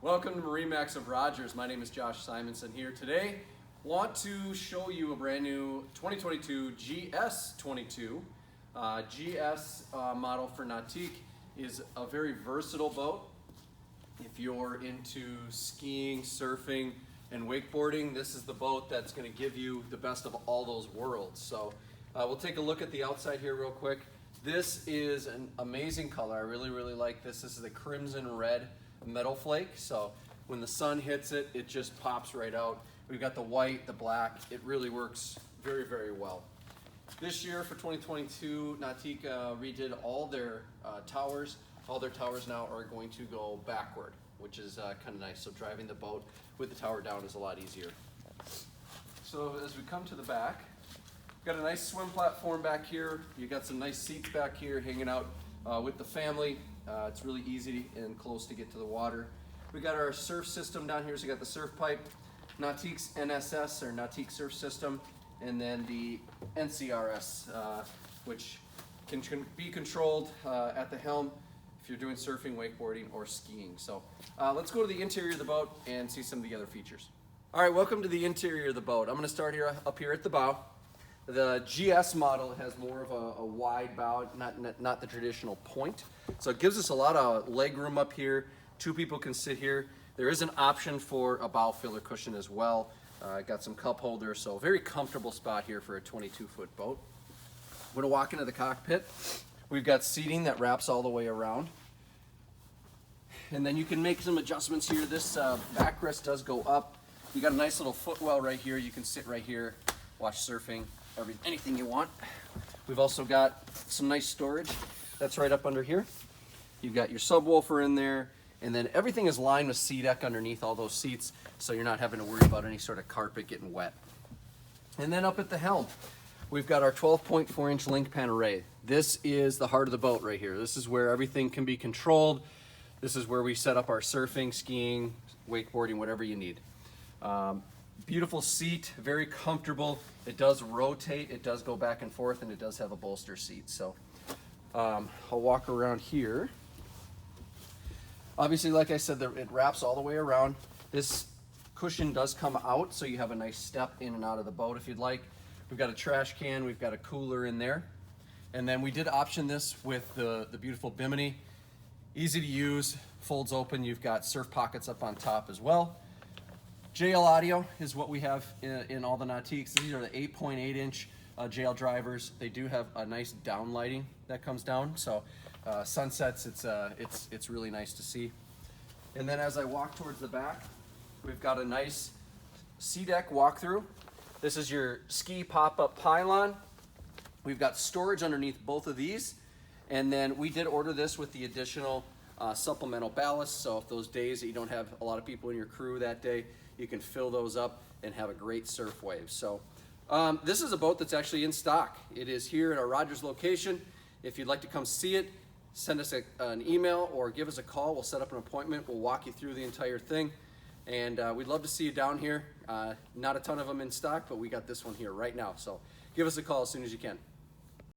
Welcome to MarineMax of Rogers. My name is Josh Simonson here. Today, want to show you a brand new 2022 GS22. GS model for Nautique is a very versatile boat. If you're into skiing, surfing, and wakeboarding, this is the boat that's going to give you the best of all those worlds. So we'll take a look at the outside here real quick. This is an amazing color. I really like this. This is the crimson red metal flake. So when the sun hits it, it just pops right out. We've got the white, the black. It really works very well. This year for 2022, Nautique redid all their towers. All their towers now are going to go backward, which is kind of nice. So driving the boat with the tower down is a lot easier. So as we come to the back, we've got a nice swim platform back here. You got some nice seats back here hanging out with the family. It's really easy and close to get to the water. We got our surf system down here. So you got the surf pipe, Nautique's NSS or Nautique surf system, and then the NCRS, which can be controlled at the helm if you're doing surfing, wakeboarding, or skiing. So let's go to the interior of the boat and see some of the other features. All right, welcome to the interior of the boat. I'm going to start here up here at the bow. The GS model has more of a wide bow, not the traditional point. So it gives us a lot of leg room up here. Two people can sit here. There is an option for a bow filler cushion as well. Got some cup holders, so very comfortable spot here for a 22-foot boat. I'm gonna walk into the cockpit. We've got seating that wraps all the way around. And then you can make some adjustments here. This backrest does go up. You got a nice little footwell right here. You can sit right here, watch surfing, anything you want. We've also got some nice storage that's right up under here. You've got your subwoofer in there, and then everything is lined with SeaDek underneath all those seats, so you're not having to worry about any sort of carpet getting wet. And then up at the helm, we've got our 12.4-inch link pan array. This is the heart of the boat right here. This is where everything can be controlled. This is where we set up our surfing, skiing, wakeboarding, whatever you need. Beautiful seat, very comfortable. It does rotate, it does go back and forth, and it does have a bolster seat. So I'll walk around here. Obviously, like I said, it wraps all the way around. This cushion does come out, so you have a nice step in and out of the boat if you'd like. We've got a trash can, we've got a cooler in there. And then we did option this with the beautiful bimini. Easy to use, folds open. You've got surf pockets up on top as well. JL audio is what we have in all the Nautiques. These are the 8.8-inch JL drivers. They do have a nice down lighting that comes down, so sunsets, it's really nice to see. And then as I walk towards the back, we've got a nice SeaDek walkthrough. This is your ski pop-up pylon. We've got storage underneath both of these, and then we did order this with the additional supplemental ballast, so if those days that you don't have a lot of people in your crew that day, you can fill those up and have a great surf wave. So this is a boat that's actually in stock. It is here at our Rogers location. If you'd like to come see it, send us an email or give us a call. We'll set up an appointment. We'll walk you through the entire thing. And we'd love to see you down here. Not a ton of them in stock, but we got this one here right now. So give us a call as soon as you can.